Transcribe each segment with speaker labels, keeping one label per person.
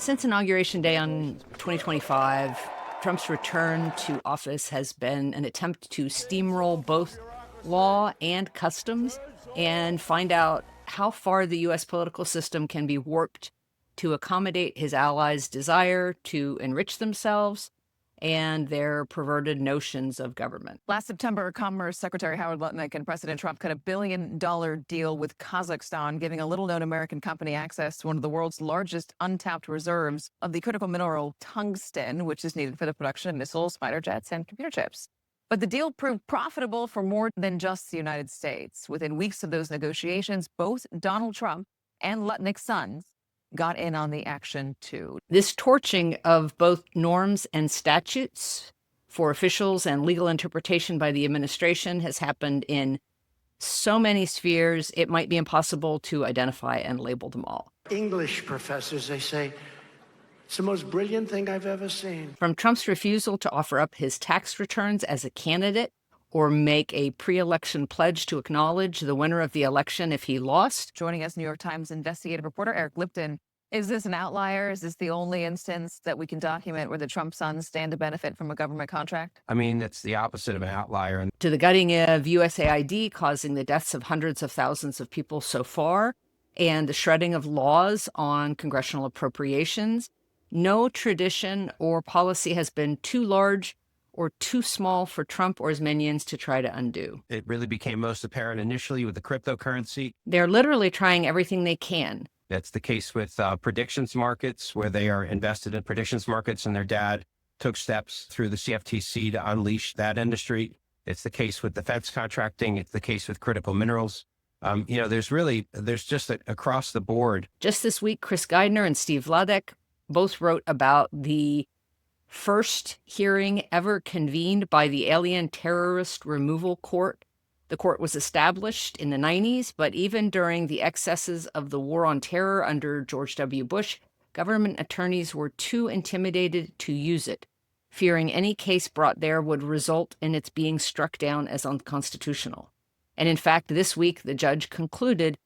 Speaker 1: Since Inauguration Day on 2025, Trump's return to office has been an attempt to steamroll both law and customs and find out how far the U.S. political system can be warped to accommodate his allies' desire to enrich themselves and their perverted notions of government.
Speaker 2: Last September, Commerce Secretary Howard Lutnick and President Trump cut a $1 billion deal with Kazakhstan, giving a little-known American company access to one of the world's largest untapped reserves of the critical mineral tungsten, which is needed for the production of missiles, fighter jets, and computer chips. But the deal proved profitable for more than just the United States. Within weeks of those negotiations, both Donald Trump and Lutnick's sons got in on the action too.
Speaker 1: This torching of both norms and statutes for officials and legal interpretation by the administration has happened in so many spheres, it might be impossible to identify and label them all.
Speaker 3: English professors, they say, it's the most brilliant thing I've ever seen.
Speaker 1: From Trump's refusal to offer up his tax returns as a candidate or make a pre-election pledge to acknowledge the winner of the election if he lost.
Speaker 2: Joining us, New York Times investigative reporter Eric Lipton. Is this an outlier? Is this the only instance that we can document where the Trump sons stand to benefit from a government contract?
Speaker 4: I mean, it's the opposite of an outlier.
Speaker 1: To the gutting of USAID causing the deaths of hundreds of thousands of people so far, and the shredding of laws on congressional appropriations, no tradition or policy has been too large or too small for Trump or his minions to try to undo.
Speaker 4: It really became most apparent initially with the cryptocurrency.
Speaker 1: They're literally trying everything they can.
Speaker 4: That's the case with predictions markets, where they are invested in predictions markets, and their dad took steps through the CFTC to unleash that industry. It's the case with defense contracting. It's the case with critical minerals. There's just across the board.
Speaker 1: Just this week, Chris Geidner and Steve Vladek both wrote about the first hearing ever convened by the Alien Terrorist Removal Court. The court was established in the 90s, but even during the excesses of the war on terror under George W. Bush, government attorneys were too intimidated to use it, fearing any case brought there would result in its being struck down as unconstitutional. And in fact, this week, the judge concluded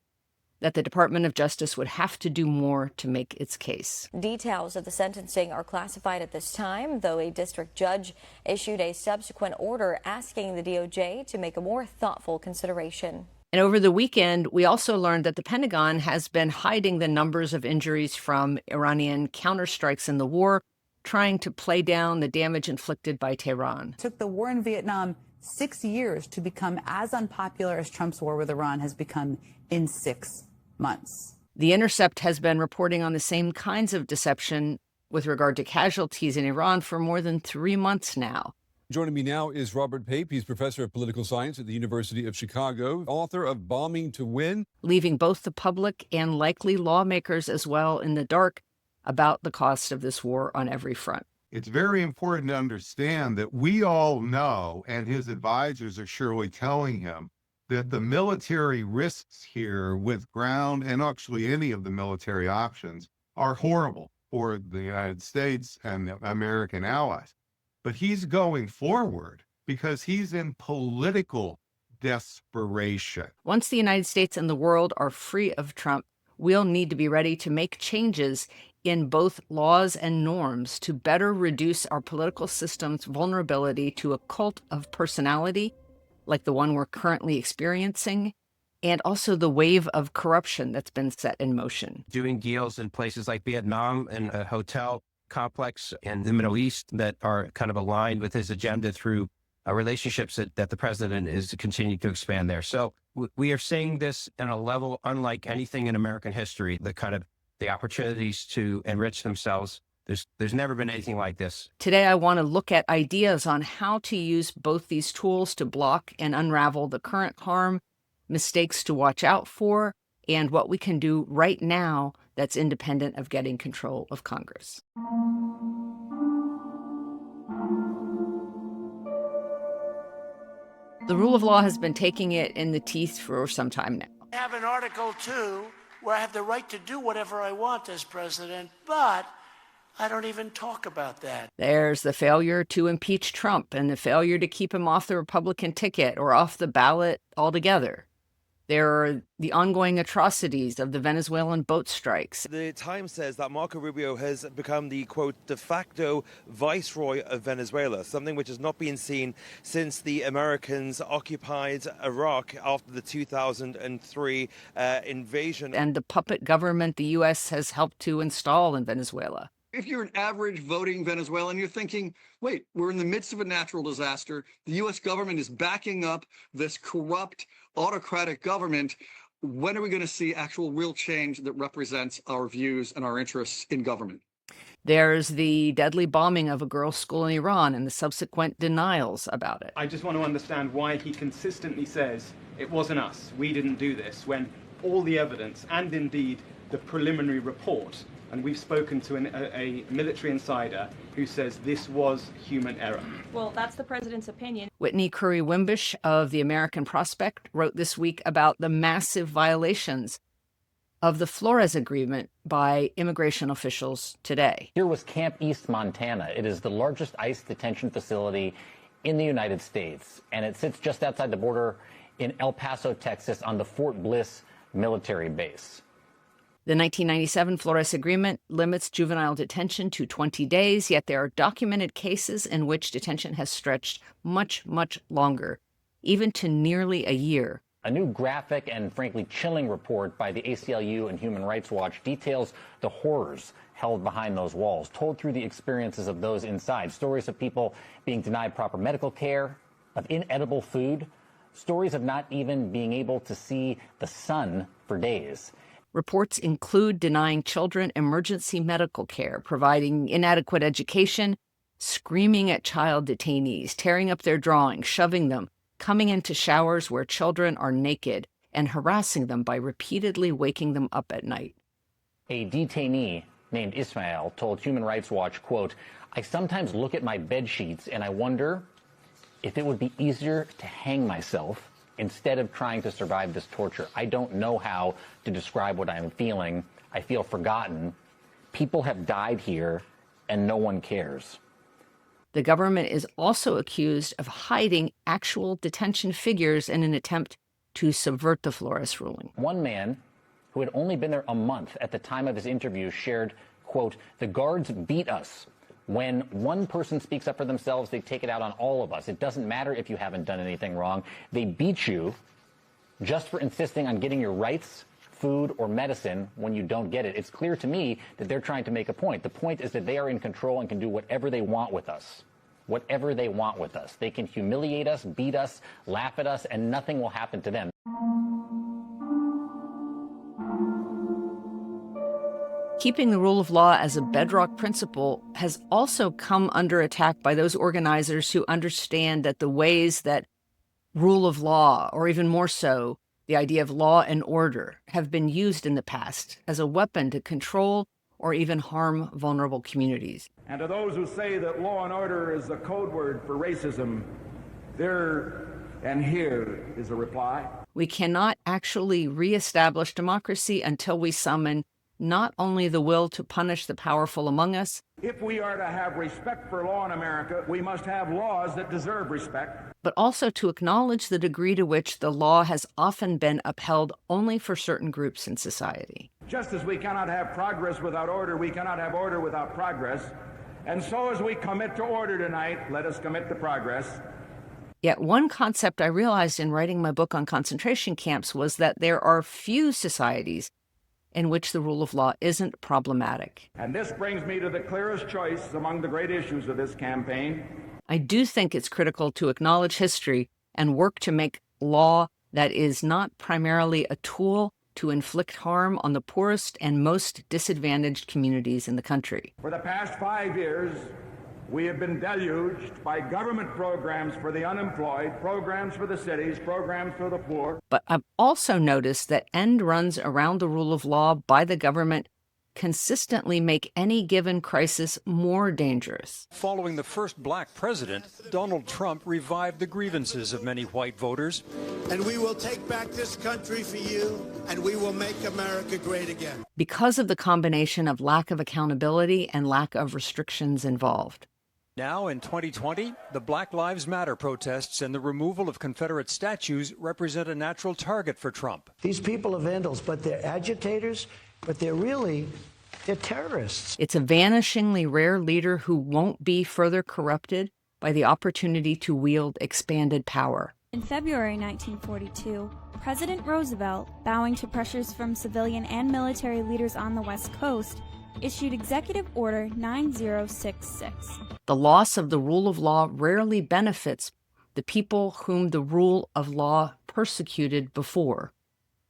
Speaker 1: that the Department of Justice would have to do more to make its case.
Speaker 5: Details of the sentencing are classified at this time, though a district judge issued a subsequent order asking the DOJ to make a more thoughtful consideration.
Speaker 1: And over the weekend, we also learned that the Pentagon has been hiding the numbers of injuries from Iranian counterstrikes in the war, trying to play down the damage inflicted by Tehran.
Speaker 6: It took the war in Vietnam 6 years to become as unpopular as Trump's war with Iran has become in 6 months.
Speaker 1: The Intercept has been reporting on the same kinds of deception with regard to casualties in Iran for more than 3 months now.
Speaker 7: Joining me now is Robert Pape. He's professor of political science at the University of Chicago, author of Bombing to Win,
Speaker 1: leaving both the public and likely lawmakers as well in the dark about the cost of this war on every front.
Speaker 8: It's very important to understand that we all know, and his advisors are surely telling him, that the military risks here with ground and actually any of the military options are horrible for the United States and the American allies. But he's going forward because he's in political desperation.
Speaker 1: Once the United States and the world are free of Trump, we'll need to be ready to make changes in both laws and norms to better reduce our political system's vulnerability to a cult of personality like the one we're currently experiencing, and also the wave of corruption that's been set in motion.
Speaker 4: Doing deals in places like Vietnam and a hotel complex in the Middle East that are kind of aligned with his agenda through relationships that the president is continuing to expand there. So we are seeing this in a level unlike anything in American history, the opportunities to enrich themselves. There's never been anything like this.
Speaker 1: Today, I want to look at ideas on how to use both these tools to block and unravel the current harm, mistakes to watch out for, and what we can do right now that's independent of getting control of Congress. The rule of law has been taking it in the teeth for some time now.
Speaker 3: I have an Article 2 where I have the right to do whatever I want as president, but I don't even talk about that.
Speaker 1: There's the failure to impeach Trump and the failure to keep him off the Republican ticket or off the ballot altogether. There are the ongoing atrocities of the Venezuelan boat strikes.
Speaker 9: The Times says that Marco Rubio has become the, quote, de facto viceroy of Venezuela, something which has not been seen since the Americans occupied Iraq after the 2003 invasion.
Speaker 1: And the puppet government the U.S. has helped to install in Venezuela.
Speaker 10: If you're an average voting Venezuelan, you're thinking, wait, we're in the midst of a natural disaster. The U.S. government is backing up this corrupt, autocratic government. When are we going to see actual real change that represents our views and our interests in government?
Speaker 1: There's the deadly bombing of a girls' school in Iran and the subsequent denials about it.
Speaker 11: I just want to understand why he consistently says it wasn't us, we didn't do this, when all the evidence and indeed the preliminary report, and we've spoken to a military insider who says this was human error.
Speaker 12: Well, that's the president's opinion.
Speaker 1: Whitney Curry-Wimbush of the American Prospect wrote this week about the massive violations of the Flores Agreement by immigration officials today.
Speaker 13: Here was Camp East, Montana. It is the largest ICE detention facility in the United States, and it sits just outside the border in El Paso, Texas, on the Fort Bliss military base.
Speaker 1: The 1997 Flores Agreement limits juvenile detention to 20 days, yet there are documented cases in which detention has stretched much, much longer, even to nearly a year.
Speaker 13: A new graphic and frankly chilling report by the ACLU and Human Rights Watch details the horrors held behind those walls, told through the experiences of those inside. Stories of people being denied proper medical care, of inedible food, stories of not even being able to see the sun for days.
Speaker 1: Reports include denying children emergency medical care, providing inadequate education, screaming at child detainees, tearing up their drawings, shoving them, coming into showers where children are naked, and harassing them by repeatedly waking them up at night.
Speaker 13: A detainee named Ismail told Human Rights Watch, quote, "I sometimes look at my bed sheets and I wonder if it would be easier to hang myself instead of trying to survive this torture. I don't know how to describe what I'm feeling. I feel forgotten. People have died here and no one cares."
Speaker 1: The government is also accused of hiding actual detention figures in an attempt to subvert the Flores ruling.
Speaker 13: One man who had only been there a month at the time of his interview shared, quote, "The guards beat us. When one person speaks up for themselves, they take it out on all of us. It doesn't matter if you haven't done anything wrong. They beat you just for insisting on getting your rights, food, or medicine when you don't get it. It's clear to me that they're trying to make a point. The point is that they are in control and can do whatever they want with us. Whatever they want with us. They can humiliate us, beat us, laugh at us, and nothing will happen to them."
Speaker 1: Keeping the rule of law as a bedrock principle has also come under attack by those organizers who understand that the ways that rule of law, or even more so, the idea of law and order, have been used in the past as a weapon to control or even harm vulnerable communities.
Speaker 14: And to those who say that law and order is a code word for racism, there and here is a reply.
Speaker 1: We cannot actually reestablish democracy until we summon not only the will to punish the powerful among us.
Speaker 14: If we are to have respect for law in America, we must have laws that deserve respect.
Speaker 1: But also to acknowledge the degree to which the law has often been upheld only for certain groups in society.
Speaker 14: Just as we cannot have progress without order, we cannot have order without progress. And so as we commit to order tonight, let us commit to progress.
Speaker 1: Yet one concept I realized in writing my book on concentration camps was that there are few societies in which the rule of law isn't problematic.
Speaker 14: And this brings me to the clearest choice among the great issues of this campaign.
Speaker 1: I do think it's critical to acknowledge history and work to make law that is not primarily a tool to inflict harm on the poorest and most disadvantaged communities in the country.
Speaker 14: For the past 5 years, we have been deluged by government programs for the unemployed, programs for the cities, programs for the poor.
Speaker 1: But I've also noticed that end runs around the rule of law by the government consistently make any given crisis more dangerous.
Speaker 15: Following the first black president, Donald Trump revived the grievances of many white voters.
Speaker 3: And we will take back this country for you, and we will make America great again.
Speaker 1: Because of the combination of lack of accountability and lack of restrictions involved.
Speaker 15: Now, in 2020, the Black Lives Matter protests and the removal of Confederate statues represent a natural target for Trump.
Speaker 3: These people are vandals, but they're agitators, but they're terrorists.
Speaker 1: It's a vanishingly rare leader who won't be further corrupted by the opportunity to wield expanded power.
Speaker 16: In February 1942, President Roosevelt, bowing to pressures from civilian and military leaders on the West Coast, issued Executive Order 9066.
Speaker 1: The loss of the rule of law rarely benefits the people whom the rule of law persecuted before.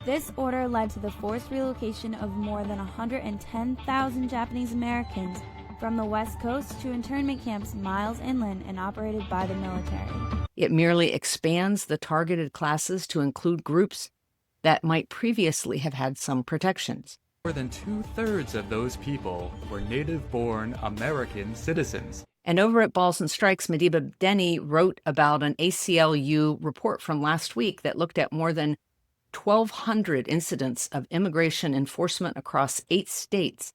Speaker 16: This order led to the forced relocation of more than 110,000 Japanese Americans from the West Coast to internment camps miles inland and operated by the military.
Speaker 1: It merely expands the targeted classes to include groups that might previously have had some protections.
Speaker 17: More than 2/3 of those people were native-born American citizens.
Speaker 1: And over at Balls and Strikes, Madiba Denny wrote about an ACLU report from last week that looked at more than 1,200 incidents of immigration enforcement across 8 states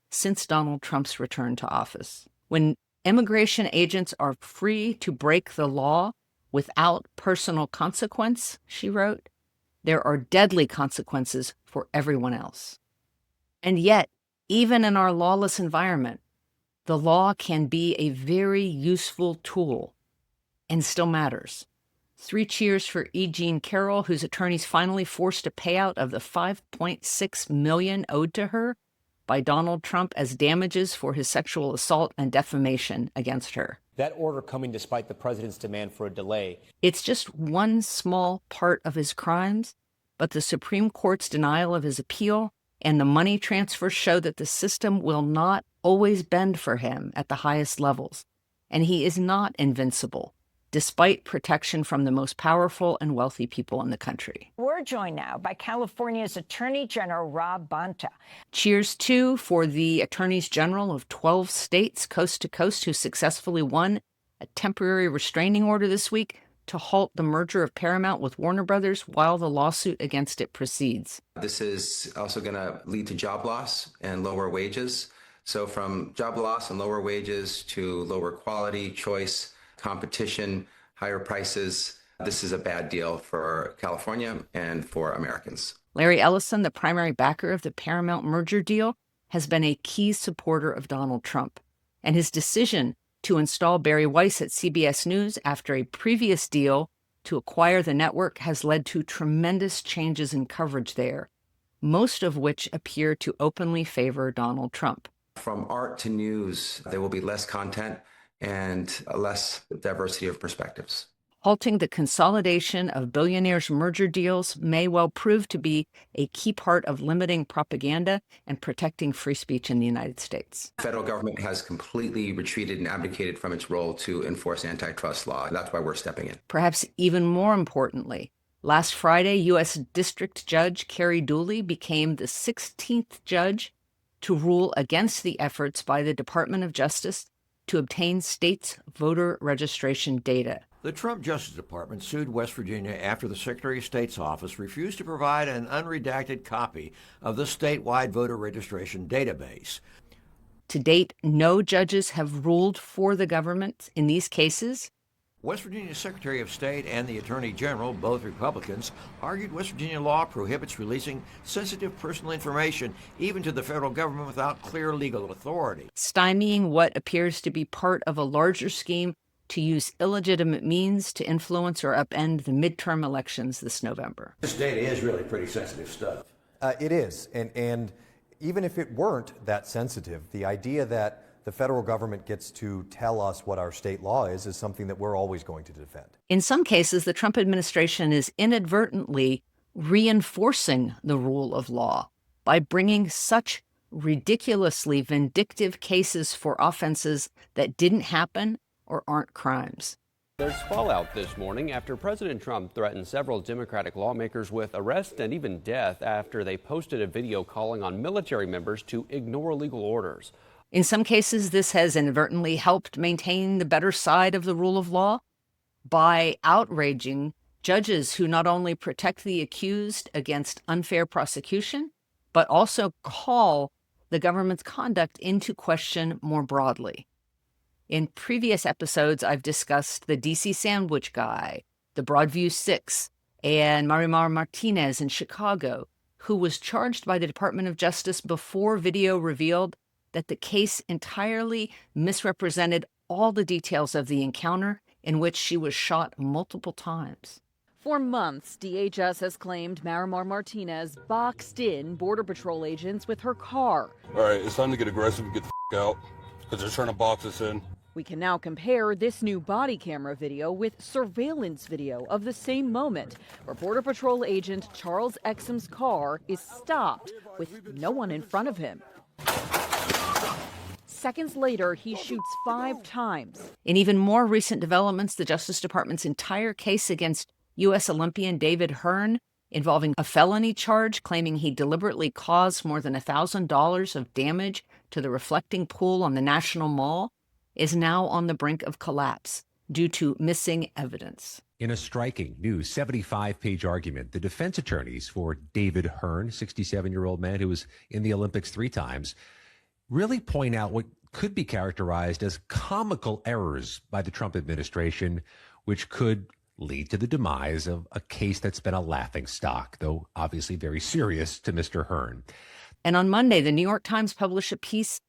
Speaker 1: since Donald Trump's return to office. When immigration agents are free to break the law without personal consequence, she wrote, there are deadly consequences for everyone else. And yet, even in our lawless environment, the law can be a very useful tool and still matters. 3 cheers for E. Jean Carroll, whose attorneys finally forced a payout of the $5.6 million owed to her by Donald Trump as damages for his sexual assault and defamation against her.
Speaker 18: That order coming despite the president's demand for a delay.
Speaker 1: It's just one small part of his crimes, but the Supreme Court's denial of his appeal and the money transfers show that the system will not always bend for him at the highest levels, and he is not invincible, despite protection from the most powerful and wealthy people in the country.
Speaker 19: We're joined now by California's Attorney General Rob Bonta.
Speaker 1: Cheers, too, for the attorneys general of 12 states, coast to coast, who successfully won a temporary restraining order this week to halt the merger of Paramount with Warner Brothers while the lawsuit against it proceeds.
Speaker 20: This is also going to lead to job loss and lower wages. So from job loss and lower wages to lower quality, choice, competition, higher prices, this is a bad deal for California and for Americans.
Speaker 1: Larry Ellison, the primary backer of the Paramount merger deal, has been a key supporter of Donald Trump, and his decision to install Barry Weiss at CBS News after a previous deal to acquire the network has led to tremendous changes in coverage there, most of which appear to openly favor Donald Trump.
Speaker 20: From art to news, there will be less content and less diversity of perspectives.
Speaker 1: Halting the consolidation of billionaires' merger deals may well prove to be a key part of limiting propaganda and protecting free speech in the United States.
Speaker 20: The federal government has completely retreated and abdicated from its role to enforce antitrust law. That's why we're stepping in.
Speaker 1: Perhaps even more importantly, last Friday, U.S. District Judge Carrie Dooley became the 16th judge to rule against the efforts by the Department of Justice to obtain states' voter registration data.
Speaker 21: The Trump Justice Department sued West Virginia after the Secretary of State's office refused to provide an unredacted copy of the statewide voter registration database.
Speaker 1: To date, no judges have ruled for the government in these cases.
Speaker 21: West Virginia's Secretary of State and the Attorney General, both Republicans, argued West Virginia law prohibits releasing sensitive personal information even to the federal government without clear legal authority,
Speaker 1: stymieing what appears to be part of a larger scheme to use illegitimate means to influence or upend the midterm elections this November.
Speaker 21: This data is really pretty sensitive stuff.
Speaker 22: It is, and even if it weren't that sensitive, the idea that the federal government gets to tell us what our state law is something that we're always going to defend.
Speaker 1: In some cases, the Trump administration is inadvertently reinforcing the rule of law by bringing such ridiculously vindictive cases for offenses that didn't happen or aren't crimes.
Speaker 23: There's fallout this morning after President Trump threatened several Democratic lawmakers with arrest and even death after they posted a video calling on military members to ignore legal orders.
Speaker 1: In some cases, this has inadvertently helped maintain the better side of the rule of law by outraging judges who not only protect the accused against unfair prosecution, but also call the government's conduct into question more broadly. In previous episodes, I've discussed the DC Sandwich Guy, the Broadview Six, and Marimar Martinez in Chicago, who was charged by the Department of Justice before video revealed that the case entirely misrepresented all the details of the encounter in which she was shot multiple times.
Speaker 2: For months, DHS has claimed Marimar Martinez boxed in Border Patrol agents with her car.
Speaker 5: All right, it's time to get aggressive and get the out, because they're trying to box us in.
Speaker 2: We can now compare this new body camera video with surveillance video of the same moment, where Border Patrol agent Charles Exum's car is stopped with no one in front of him. Seconds later, he shoots 5 times.
Speaker 1: In even more recent developments, the Justice Department's entire case against U.S. Olympian David Hern, involving a felony charge claiming he deliberately caused more than $1,000 of damage to the reflecting pool on the National Mall, is now on the brink of collapse due to missing evidence.
Speaker 6: In a striking new 75-page argument, the defense attorneys for David Hern, 67-year-old man who was in the Olympics 3 times, really point out what could be characterized as comical errors by the Trump administration, which could lead to the demise of a case that's been a laughingstock, though obviously very serious to Mr. Hern.
Speaker 1: And on Monday, the New York Times published a piece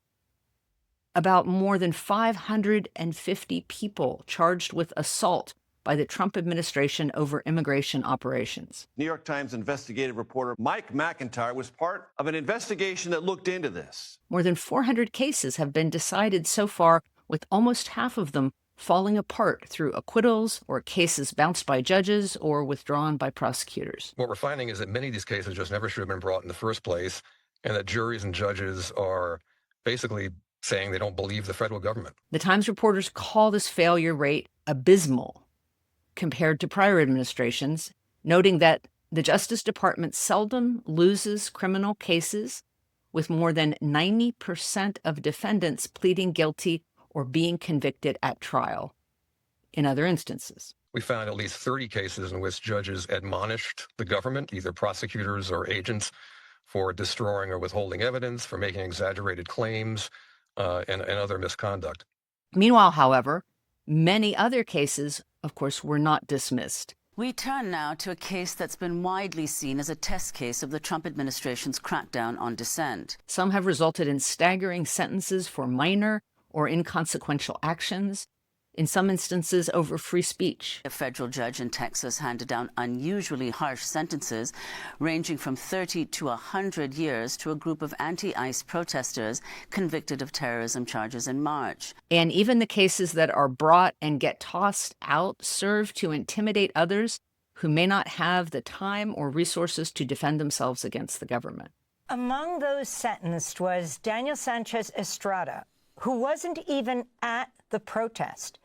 Speaker 1: about more than 550 people charged with assault by the Trump administration over immigration operations.
Speaker 24: New York Times investigative reporter Mike McIntyre was part of an investigation that looked into this.
Speaker 1: More than 400 cases have been decided so far, with almost half of them falling apart through acquittals or cases bounced by judges or withdrawn by prosecutors.
Speaker 25: What we're finding is that many of these cases just never should have been brought in the first place, and that juries and judges are basically saying they don't believe the federal government.
Speaker 1: The Times reporters call this failure rate abysmal compared to prior administrations, noting that the Justice Department seldom loses criminal cases, with more than 90% of defendants pleading guilty or being convicted at trial in other instances.
Speaker 25: We found at least 30 cases in which judges admonished the government, either prosecutors or agents, for destroying or withholding evidence, for making exaggerated claims, and other misconduct.
Speaker 1: Meanwhile, however, many other cases, of course, were not dismissed.
Speaker 26: We turn now to a case that's been widely seen as a test case of the Trump administration's crackdown on dissent.
Speaker 1: Some have resulted in staggering sentences for minor or inconsequential actions, in some instances over free speech.
Speaker 26: A federal judge in Texas handed down unusually harsh sentences ranging from 30 to 100 years to a group of anti-ICE protesters convicted of terrorism charges in March.
Speaker 1: And even the cases that are brought and get tossed out serve to intimidate others who may not have the time or resources to defend themselves against the government.
Speaker 19: Among those sentenced was Daniel Sanchez Estrada, who wasn't even at the protest.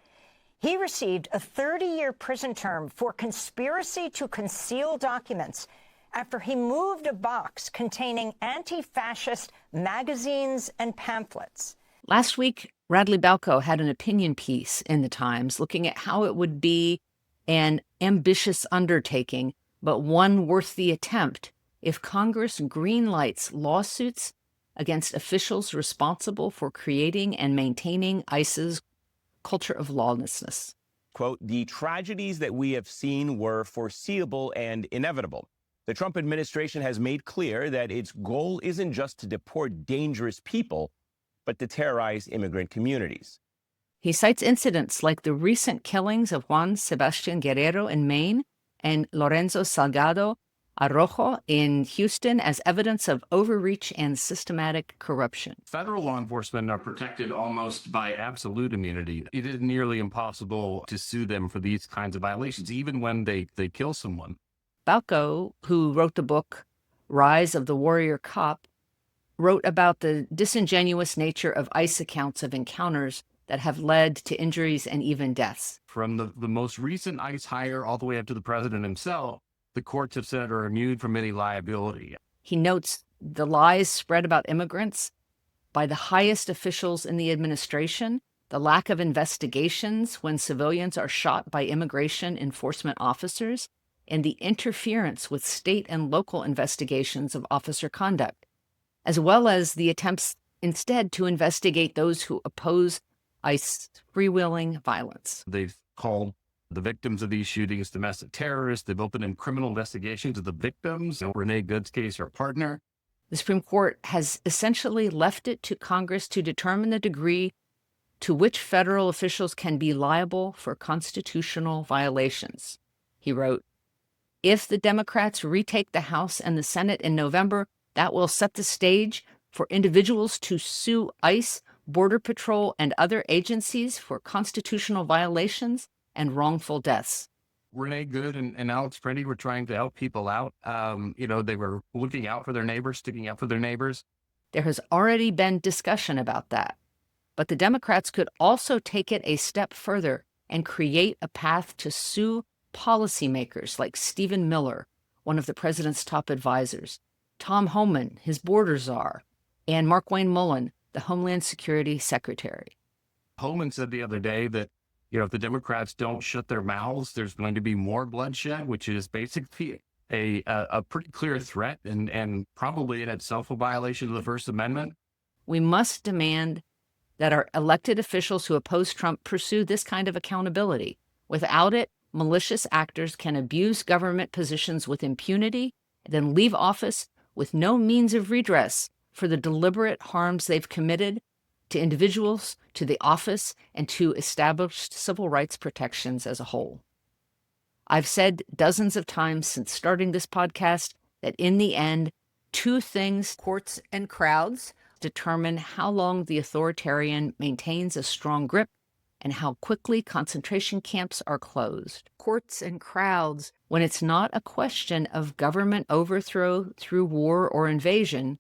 Speaker 19: He received a 30-year prison term for conspiracy to conceal documents after he moved a box containing anti-fascist magazines and pamphlets.
Speaker 1: Last week, Radley Balco had an opinion piece in the Times looking at how it would be an ambitious undertaking, but one worth the attempt, if Congress greenlights lawsuits against officials responsible for creating and maintaining ICE's culture of lawlessness.
Speaker 27: Quote, the tragedies that we have seen were foreseeable and inevitable. The Trump administration has made clear that its goal isn't just to deport dangerous people, but to terrorize immigrant communities.
Speaker 1: He cites incidents like the recent killings of Juan Sebastian Guerrero in Maine and Lorenzo Salgado Arrojo in Houston as evidence of overreach and systematic corruption.
Speaker 28: Federal law enforcement are protected almost by absolute immunity. It is nearly impossible to sue them for these kinds of violations, even when they kill someone.
Speaker 1: Balco, who wrote the book Rise of the Warrior Cop, wrote about the disingenuous nature of ICE accounts of encounters that have led to injuries and even deaths.
Speaker 28: From the most recent ICE hire all the way up to the president himself, the courts have said are immune from any liability.
Speaker 1: He notes the lies spread about immigrants by the highest officials in the administration, the lack of investigations when civilians are shot by immigration enforcement officers, and the interference with state and local investigations of officer conduct, as well as the attempts instead to investigate those who oppose ICE freewheeling violence.
Speaker 28: They've called the victims of these shootings domestic terrorists. They've opened in criminal investigations of the victims. Renee Good's case, her partner.
Speaker 1: The Supreme Court has essentially left it to Congress to determine the degree to which federal officials can be liable for constitutional violations. He wrote, "If the Democrats retake the House and the Senate in November, that will set the stage for individuals to sue ICE, Border Patrol, and other agencies for constitutional violations and wrongful deaths."
Speaker 28: Renee Good and Alex Prendy were trying to help people out. They were looking out for their neighbors, sticking up for their neighbors.
Speaker 1: There has already been discussion about that. But the Democrats could also take it a step further and create a path to sue policymakers like Stephen Miller, one of the president's top advisors, Tom Homan, his border czar, and Mark Wayne Mullen, the Homeland Security Secretary.
Speaker 28: Homan said the other day that, if the Democrats don't shut their mouths, there's going to be more bloodshed, which is basically a pretty clear threat and probably in itself a violation of the First Amendment.
Speaker 1: We must demand that our elected officials who oppose Trump pursue this kind of accountability. Without it, malicious actors can abuse government positions with impunity and then leave office with no means of redress for the deliberate harms they've committed to individuals, to the office, and to established civil rights protections as a whole. I've said dozens of times since starting this podcast that in the end, two things, courts and crowds, determine how long the authoritarian maintains a strong grip and how quickly concentration camps are closed. Courts and crowds, when it's not a question of government overthrow through war or invasion,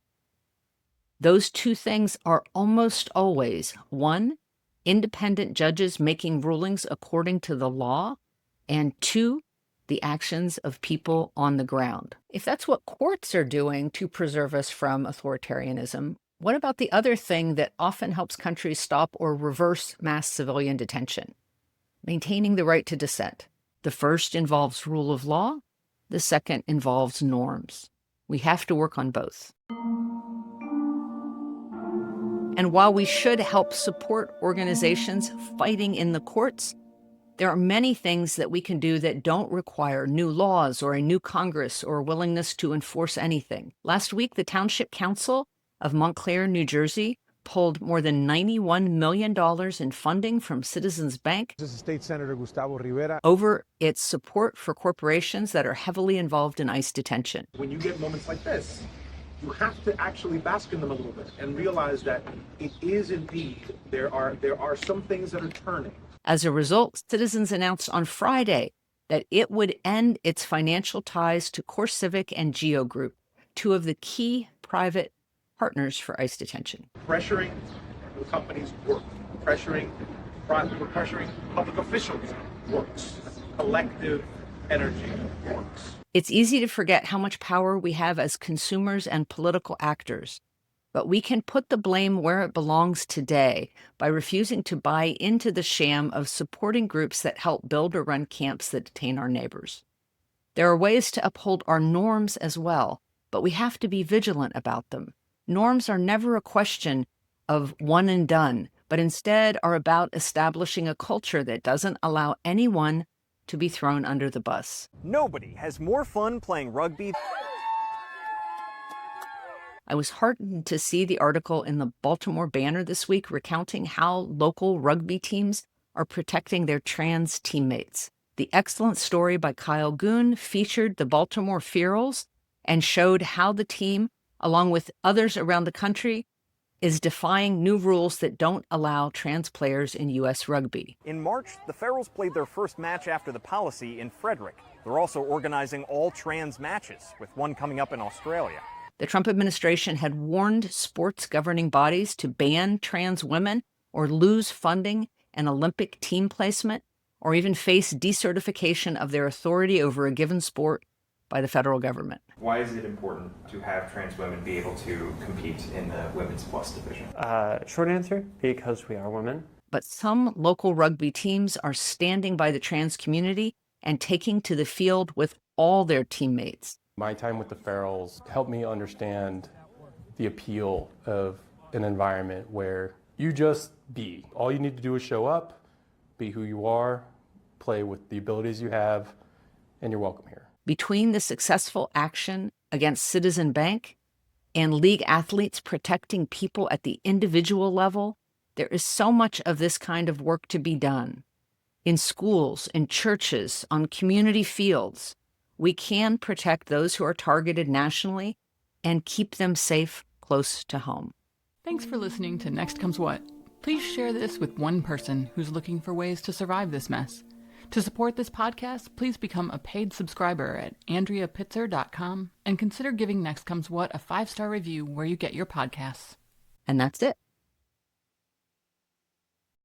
Speaker 1: those two things are almost always, one, independent judges making rulings according to the law, and two, the actions of people on the ground. If that's what courts are doing to preserve us from authoritarianism, what about the other thing that often helps countries stop or reverse mass civilian detention? Maintaining the right to dissent. The first involves rule of law. The second involves norms. We have to work on both. And while we should help support organizations fighting in the courts, there are many things that we can do that don't require new laws or a new Congress or willingness to enforce anything. Last week, the Township Council of Montclair, New Jersey, pulled more than $91 million in funding from Citizens Bank over its support for corporations that are heavily involved in ICE detention.
Speaker 4: When you get moments like this, you have to actually bask in them a little bit and realize that it is indeed, there are some things that are turning.
Speaker 1: As a result, Citizens announced on Friday that it would end its financial ties to CoreCivic and Geo Group, two of the key private partners for ICE detention.
Speaker 4: Pressuring the companies work. Pressuring public officials works. Collective energy works.
Speaker 1: It's easy to forget how much power we have as consumers and political actors, but we can put the blame where it belongs today by refusing to buy into the sham of supporting groups that help build or run camps that detain our neighbors. There are ways to uphold our norms as well, but we have to be vigilant about them. Norms are never a question of one and done, but instead are about establishing a culture that doesn't allow anyone to be thrown under the bus.
Speaker 7: Nobody has more fun playing rugby.
Speaker 1: I was heartened to see the article in the Baltimore Banner this week recounting how local rugby teams are protecting their trans teammates. The excellent story by Kyle Goon featured the Baltimore Fearals and showed how the team, along with others around the country, is defying new rules that don't allow trans players in U.S. rugby.
Speaker 7: In March, the Ferals played their first match after the policy in Frederick. They're also organizing all trans matches, with one coming up in Australia.
Speaker 1: The Trump administration had warned sports governing bodies to ban trans women or lose funding and Olympic team placement, or even face decertification of their authority over a given sport by the federal government.
Speaker 8: Why is it important to have trans women be able to compete in the women's plus division?
Speaker 9: Short answer, because we are women.
Speaker 1: But some local rugby teams are standing by the trans community and taking to the field with all their teammates.
Speaker 10: My time with the Ferals helped me understand the appeal of an environment where
Speaker 3: You just be. All you need to do is show up, be who you are, play with the abilities you have, and you're welcome here.
Speaker 1: Between the successful action against Citizen Bank and league athletes protecting people at the individual level, there is so much of this kind of work to be done. In schools, in churches, on community fields, we can protect those who are targeted nationally and keep them safe close to home.
Speaker 10: Thanks for listening to Next Comes What. Please share this with one person who's looking for ways to survive this mess. To support this podcast, please become a paid subscriber at AndreaPitzer.com and consider giving Next Comes What a 5-star review where you get your podcasts.
Speaker 1: And that's it.